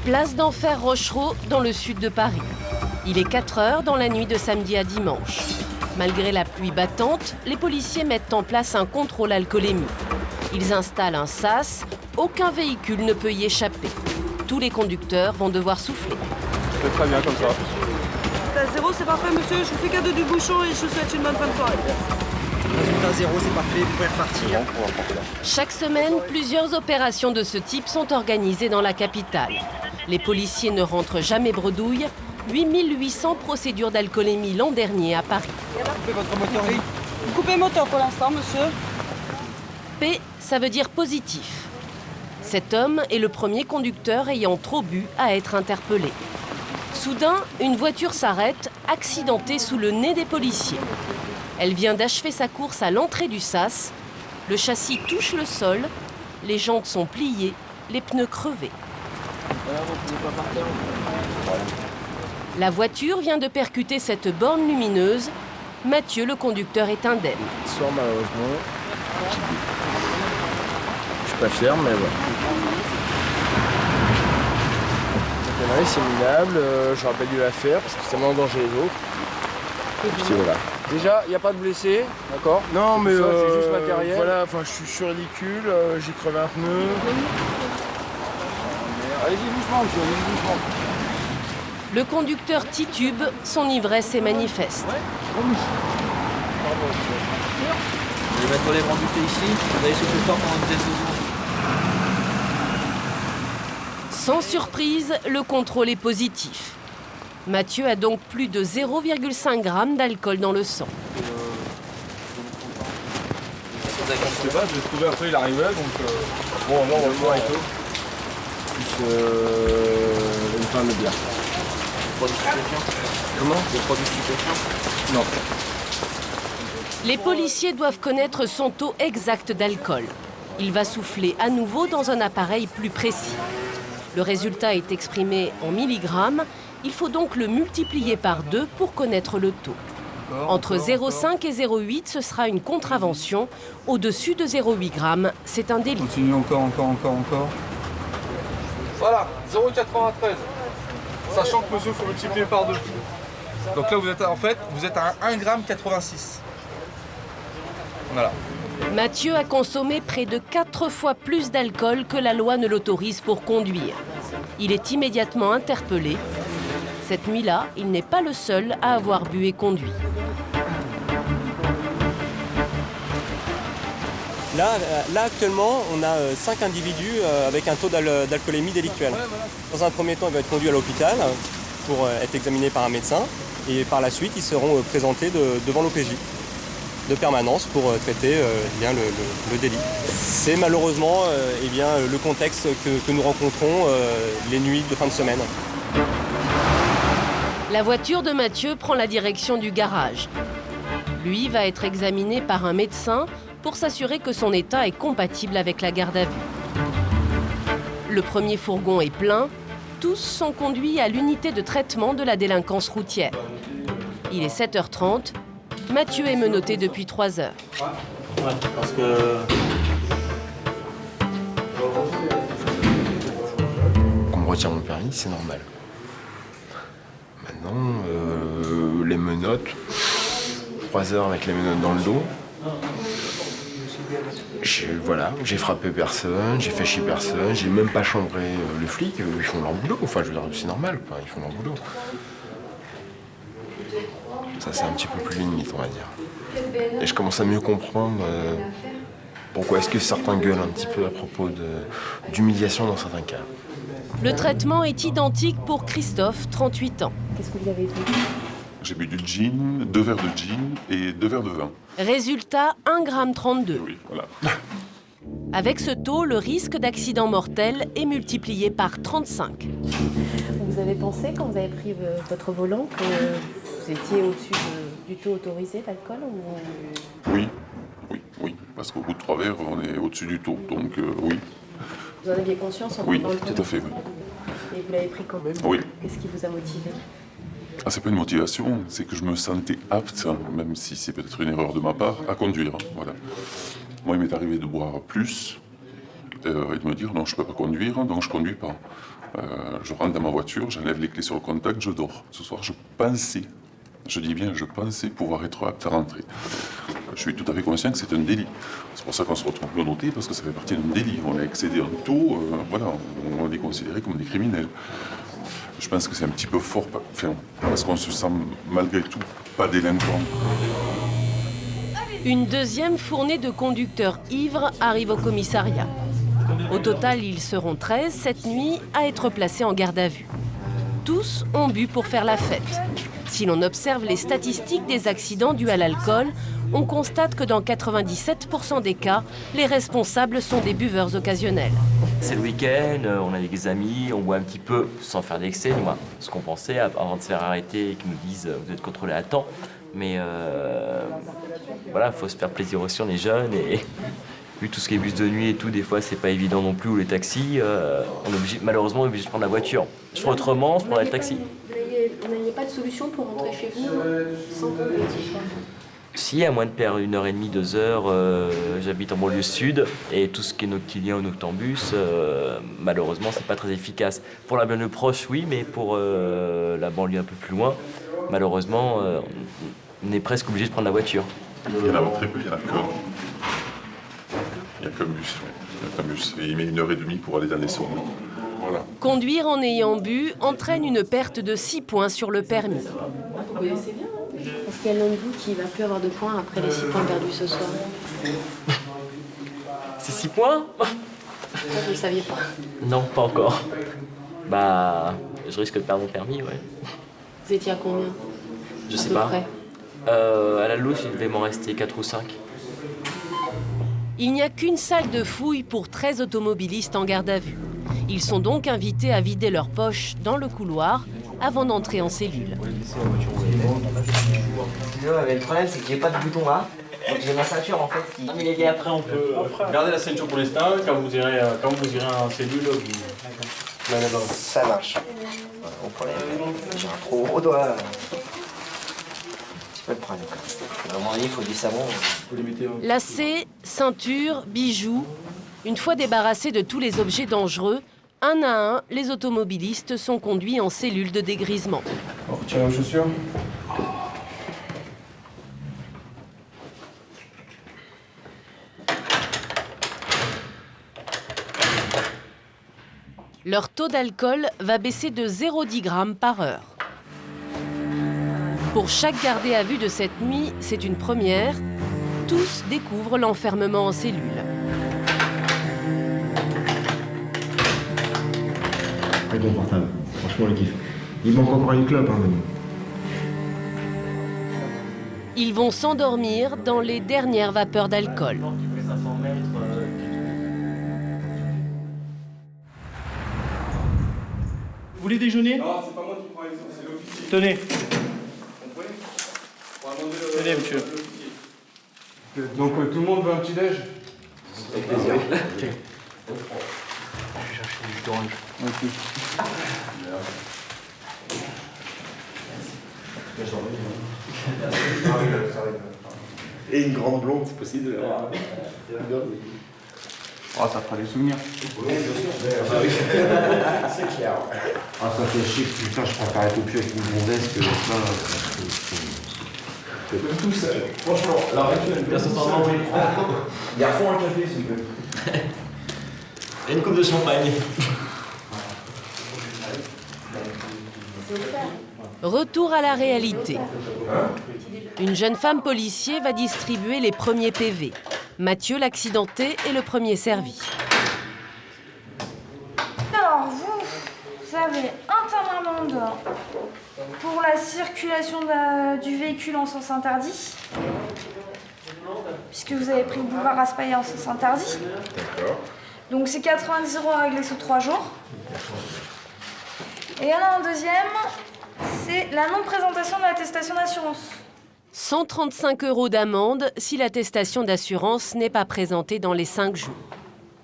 Place d'Enfer Rochereau, dans le sud de Paris. Il est 4 heures dans la nuit de samedi à dimanche. Malgré la pluie battante, les policiers mettent en place un contrôle alcoolémie. Ils installent un sas, aucun véhicule ne peut y échapper. Tous les conducteurs vont devoir souffler. C'est très bien comme ça. Résultat 0, c'est parfait monsieur, je vous fais cadeau du bouchon et je vous souhaite une bonne fin de soirée. Résultat 0, c'est parfait, vous pouvez repartir. Chaque semaine, plusieurs opérations de ce type sont organisées dans la capitale. Les policiers ne rentrent jamais bredouille. 8800 procédures d'alcoolémie l'an dernier à Paris. Coupez votre moteur. Vous coupez le moteur pour l'instant monsieur. P, ça veut dire positif. Cet homme est le premier conducteur ayant trop bu à être interpellé. Soudain, une voiture s'arrête, accidentée sous le nez des policiers. Elle vient d'achever sa course à l'entrée du sas. Le châssis touche le sol, les jantes sont pliées, les pneus crevés. La voiture vient de percuter cette borne lumineuse. Mathieu, le conducteur, est indemne. Soir, malheureusement. Je suis pas fier, mais bon. Oui, c'est minable. J'aurais pas dû la faire parce que ça met en danger les autres. Et puis voilà. Déjà, il n'y a pas de blessés, d'accord? Non, mais c'est juste matériel. Voilà, enfin, je suis sur ridicule, j'ai crevé un pneu. Allez-y doucement, monsieur, allez-y doucement. Le conducteur titube, son ivresse est manifeste. Vous allez mettre les rangs du thé ici, vous allez souffler fort pendant une dizaine de secondes. Sans surprise, le contrôle est positif. Mathieu a donc plus de 0,5 g d'alcool dans le sang. Je sais pas, je l'ai trouvé après, il arrivait, donc bon, là on va le voir et tout. Plus une fin de bière. Produits stupéfiants. Comment? Des produits stupéfiants. Non. Les policiers doivent connaître son taux exact d'alcool. Il va souffler à nouveau dans un appareil plus précis. Le résultat est exprimé en milligrammes. Il faut donc le multiplier par 2 pour connaître le taux. Entre 0,5 et 0,8, ce sera une contravention. Au-dessus de 0,8 g, c'est un délit. Continue encore. Voilà, 0,93. Sachant que monsieur, il faut multiplier par 2. Donc là, vous êtes à 1,86 g. Voilà. Mathieu a consommé près de 4 fois plus d'alcool que la loi ne l'autorise pour conduire. Il est immédiatement interpellé. Cette nuit-là, il n'est pas le seul à avoir bu et conduit. Là, actuellement, on a 5 individus avec un taux d'alcoolémie délictuelle. Dans un premier temps, ils vont être conduits à l'hôpital pour être examinés par un médecin. Et par la suite, ils seront présentés devant l'OPJ de permanence pour traiter le délit. C'est malheureusement le contexte que nous rencontrons les nuits de fin de semaine. La voiture de Mathieu prend la direction du garage. Lui va être examiné par un médecin pour s'assurer que son état est compatible avec la garde à vue. Le premier fourgon est plein. Tous sont conduits à l'unité de traitement de la délinquance routière. Il est 7h30. Mathieu est menotté depuis 3 heures. Ouais, parce que... Qu'on me retire mon permis, c'est normal. Maintenant, les menottes, 3 heures avec les menottes dans le dos. J'ai frappé personne, j'ai fait chier personne, j'ai même pas chambré le flic, ils font leur boulot. Enfin, je veux dire, c'est normal, quoi, ils font leur boulot. Ça, c'est un petit peu plus limite, on va dire. Et je commence à mieux comprendre pourquoi est-ce que certains gueulent un petit peu à propos d'humiliation dans certains cas. Le traitement est identique pour Christophe, 38 ans. Qu'est-ce que vous avez vu? J'ai bu du gin, 2 verres de gin et 2 verres de vin. Résultat, 1,32 g. Oui, voilà. Avec ce taux, le risque d'accident mortel est multiplié par 35. Vous avez pensé, quand vous avez pris votre volant, que vous étiez au-dessus du taux autorisé d'alcool ou... Oui, parce qu'au bout de 3 verres, on est au-dessus du taux, donc oui. Vous en aviez conscience en Oui, prenant le volant? tout à fait, oui. Et vous l'avez pris quand même? Oui. Qu'est-ce qui vous a motivé? Ah, c'est pas une motivation, c'est que je me sentais apte, même si c'est peut-être une erreur de ma part, à conduire, voilà. Moi, il m'est arrivé de boire plus et de me dire non, je peux pas conduire, donc je conduis pas. Je rentre dans ma voiture, j'enlève les clés sur le contact, je dors. Ce soir, je pensais, je dis bien, je pensais pouvoir être apte à rentrer. Je suis tout à fait conscient que c'est un délit. C'est pour ça qu'on se retrouve menotté, parce que ça fait partie d'un délit. On a excédé un taux, voilà, on est considéré comme des criminels. Je pense que c'est un petit peu fort, enfin, parce qu'on se sent malgré tout pas délinquant. Une deuxième fournée de conducteurs ivres arrive au commissariat. Au total, ils seront 13 cette nuit à être placés en garde à vue. Tous ont bu pour faire la fête. Si l'on observe les statistiques des accidents dus à l'alcool, on constate que dans 97% des cas, les responsables sont des buveurs occasionnels. C'est le week-end, on a des amis, on boit un petit peu sans faire d'excès, moi, ce qu'on pensait avant de se faire arrêter et qu'ils nous disent vous êtes contrôlés à temps. Mais voilà, il faut se faire plaisir aussi, on est jeunes et vu tout ce qui est bus de nuit et tout, des fois c'est pas évident non plus, ou les taxis, on est obligé, malheureusement on est obligé de prendre la voiture. Je ferais autrement, je prendrais le taxi. Vous n'aviez pas de solution pour rentrer chez vous sans conduire ce soir? Si, à moins de perdre 1h30, 2 heures, j'habite en banlieue sud et tout ce qui est noctilien ou noctambus, malheureusement, c'est pas très efficace. Pour la banlieue proche, oui, mais pour la banlieue un peu plus loin, malheureusement, on est presque obligé de prendre la voiture. Il y en a très peu, il n'y en a qu'un. Il n'y a qu'un bus, oui. Il n'y a qu'un bus. Et il met 1h30 pour aller dans les zones. Voilà. Conduire en ayant bu entraîne une perte de 6 points sur le permis. Vous connaissez bien, hein? Est-ce qu'il y a l'un de vous qui va plus avoir de points après les 6 points perdus ce soir? C'est 6 points? Ça, vous ne le saviez pas. Non, pas encore. Bah, je risque de perdre mon permis, ouais. Vous étiez à combien? Je sais peu pas. près. À la louche, il devait m'en rester 4 ou 5. Il n'y a qu'une salle de fouille pour 13 automobilistes en garde à vue. Ils sont donc invités à vider leurs poches dans le couloir avant d'entrer en cellule. Le problème, c'est que j'ai pas de bouton là. Donc j'ai ma ceinture en fait qui. Et après, on peut garder la ceinture pour l'instant. Quand vous irez en cellule, vous la lèverez. Ça marche. Au problème, j'ai un trop gros doigt. C'est pas le problème. À un moment donné, il faut du savon. Lacets, ceintures, bijoux. Une fois débarrassés de tous les objets dangereux, un à un, les automobilistes sont conduits en cellule de dégrisement. On retire vos chaussures. Leur taux d'alcool va baisser de 0,10 g par heure. Pour chaque gardé à vue de cette nuit, c'est une première. Tous découvrent l'enfermement en cellule. Très confortable, franchement le kiff. Il manque encore une clope, hein, mais bon. Ils vont s'endormir dans les dernières vapeurs d'alcool. Vous voulez déjeuner? Non, c'est pas moi qui prends les autres, c'est l'officier. Tenez. Tenez, monsieur. Donc tout le monde veut un petit déj? Avec plaisir. Ok. Je vais chercher du jus d'orange. Ok. Et une grande blonde, c'est possible. Oh, ça fera des souvenirs. C'est clair. Ah, ça fait chier, putain, je préfère être au pied avec une blondaise que ça. Tout seul. Franchement, la rituelle. Garçon, un café, s'il vous plaît. Et une coupe de champagne. Retour à la réalité. Une jeune femme policier va distribuer les premiers PV. Mathieu, l'accidenté, est le premier servi. Alors, vous avez un timbre d'amende pour la circulation du véhicule en sens interdit, puisque vous avez pris le boulevard Raspail en sens interdit. D'accord. Donc c'est 90 € à régler sous 3 jours. Et il y en a un deuxième, c'est la non-présentation de l'attestation d'assurance. 135 € d'amende si l'attestation d'assurance n'est pas présentée dans les 5 jours.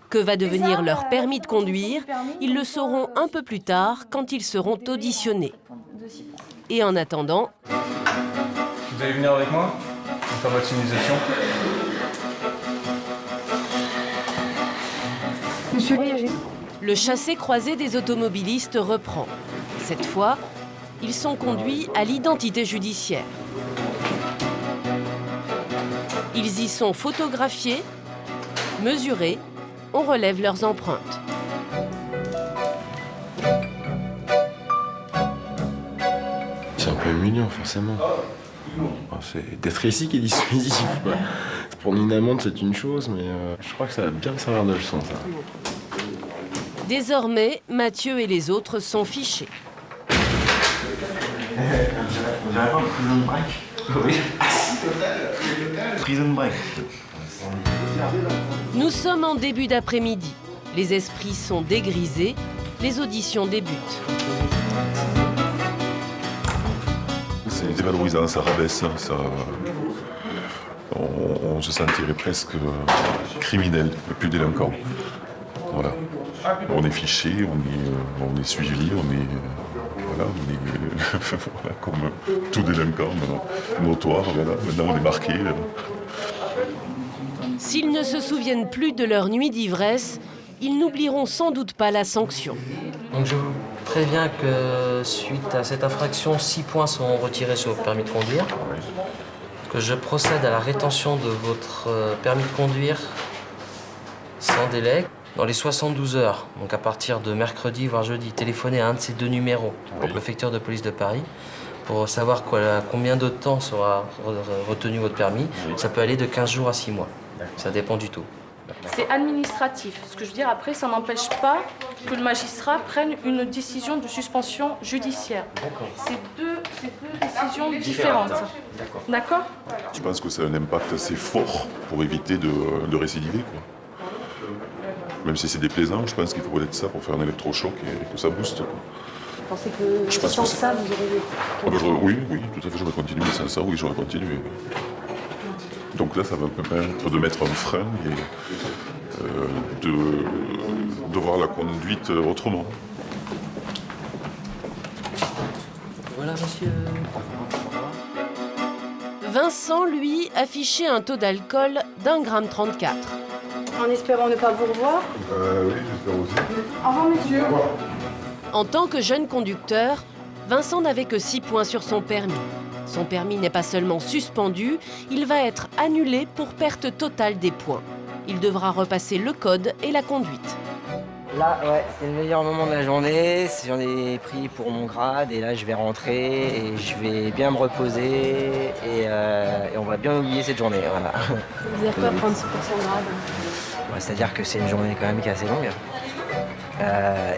Que va devenir leur permis de conduire? Ils le sauront un peu plus tard quand ils seront auditionnés. Et en attendant... Vous allez venir avec moi pour faire votre signalisation? Monsieur, Le chassé-croisé des automobilistes reprend. Cette fois, ils sont conduits à l'identité judiciaire. Ils y sont photographiés, mesurés, on relève leurs empreintes. C'est un peu humiliant, forcément. C'est d'être ici qui est dissuasif. Prendre une amende, c'est une chose, mais je crois que ça va bien me servir de leçon, ça. Désormais, Mathieu et les autres sont fichés. On dirait pas prison break? Oui. Prison break. Nous sommes en début d'après-midi. Les esprits sont dégrisés, les auditions débutent. C'est dévalorisant, ça rabaisse, ça... On se sentirait presque criminel, plus délinquant. Voilà. On est fiché, on est suivi, on est voilà, comme tout délinquant notoire. Voilà. Maintenant, on est marqué. S'ils ne se souviennent plus de leur nuit d'ivresse, ils n'oublieront sans doute pas la sanction. Donc je vous préviens que suite à cette infraction, 6 points seront retirés sur votre permis de conduire. Que je procède à la rétention de votre permis de conduire sans délai dans les 72 heures. Donc à partir de mercredi, voire jeudi, téléphonez à un de ces 2 numéros au préfecture de police de Paris pour savoir combien de temps sera retenu votre permis. Ça peut aller de 15 jours à 6 mois. Ça dépend du taux. C'est administratif. Ce que je veux dire, après, ça n'empêche pas que le magistrat prenne une décision de suspension judiciaire. C'est deux décisions différentes. D'accord. Je pense que ça a un impact assez fort pour éviter de récidiver, quoi. Même si c'est déplaisant, je pense qu'il faut connaître ça pour faire un électrochoc et que ça booste, quoi. Vous pensez que sans ça, vous auriez... Oui, tout à fait, j'aurais continué. Sans ça, oui, j'aurais continué. Donc là, ça va me permettre de mettre un frein et de voir la conduite autrement. Voilà, monsieur. Vincent, lui, affichait un taux d'alcool d'1,34 g. En espérant ne pas vous revoir. Oui, j'espère aussi. Au revoir, messieurs. En tant que jeune conducteur, Vincent n'avait que 6 points sur son permis. Son permis n'est pas seulement suspendu, il va être annulé pour perte totale des points. Il devra repasser le code et la conduite. Là, ouais, c'est le meilleur moment de la journée. J'en ai pris pour mon grade et là, je vais rentrer et je vais bien me reposer et on va bien oublier cette journée. Voilà. Ça veut dire quoi, prendre 6% de grade? Ouais, c'est-à-dire que c'est une journée quand même qui est assez longue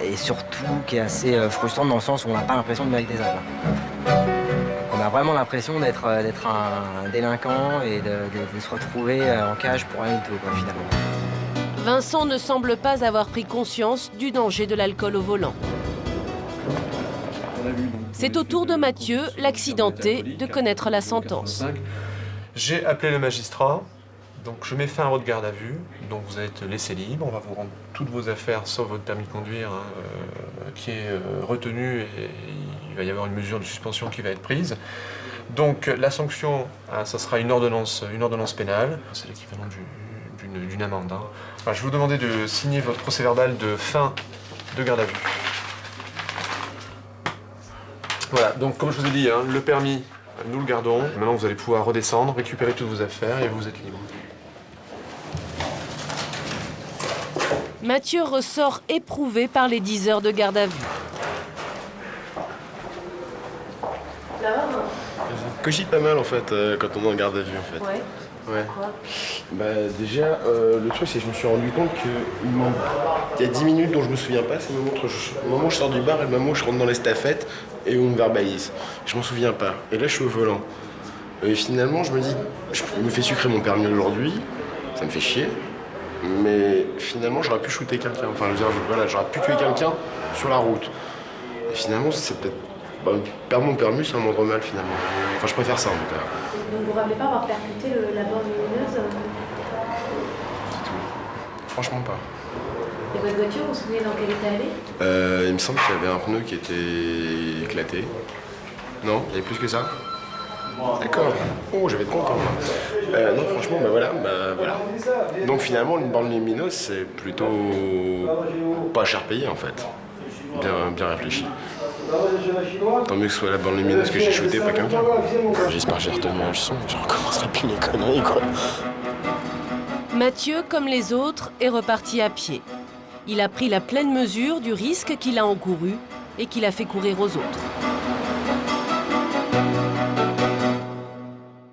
et surtout qui est assez frustrante dans le sens où on n'a pas l'impression de mériter ça. On a vraiment l'impression d'être un délinquant et de se retrouver en cage pour rien du tout, quoi, finalement. Vincent ne semble pas avoir pris conscience du danger de l'alcool au volant. C'est au tour de Mathieu, l'accidenté, de connaître la sentence. J'ai appelé le magistrat, donc je mets fin à votre garde à vue, donc vous êtes laissé libre, on va vous rendre toutes vos affaires sauf votre permis de conduire qui est retenu et il va y avoir une mesure de suspension qui va être prise. Donc la sanction, ça sera une ordonnance pénale, c'est l'équivalent d'une amende. Enfin, je vais vous demander de signer votre procès-verbal de fin de garde à vue. Voilà, donc comme je vous ai dit, le permis, nous le gardons. Maintenant, vous allez pouvoir redescendre, récupérer toutes vos affaires et vous êtes libre. Mathieu ressort éprouvé par les 10 heures de garde à vue. Cogite pas mal en fait quand on est en garde à vue en fait. Ouais. Ouais. Bah déjà, le truc c'est que je me suis rendu compte qu'il y a 10 minutes dont je me souviens pas, c'est le moment où je sors du bar et le moment où je rentre dans l'estafette et où on me verbalise. Je m'en souviens pas. Et là je suis au volant. Et finalement je me dis, je me fais sucrer mon permis aujourd'hui, ça me fait chier. Mais finalement j'aurais pu shooter quelqu'un, enfin je veux dire, voilà, j'aurais pu tuer quelqu'un sur la route. Et finalement c'est peut-être... perdre mon permis ça me rendrait mal finalement. Enfin je préfère ça en tout cas. Donc vous ne vous rappelez pas avoir percuté la borne lumineuse Du tout. Franchement pas. Et votre voiture, vous vous souvenez dans quel état elle est? Il me semble qu'il y avait un pneu qui était éclaté. Non, il y avait plus que ça? D'accord. Oh, je vais être content. Non, franchement, voilà. Donc finalement, une bande lumineuse, c'est plutôt pas cher payé en fait. Bien réfléchi. Tant mieux que ce soit la bande lumineuse que j'ai shootée, pas quelqu'un. J'espère que j'ai retenu un leçon, je recommencerai plus mes conneries, quoi. Mathieu, comme les autres, est reparti à pied. Il a pris la pleine mesure du risque qu'il a encouru et qu'il a fait courir aux autres.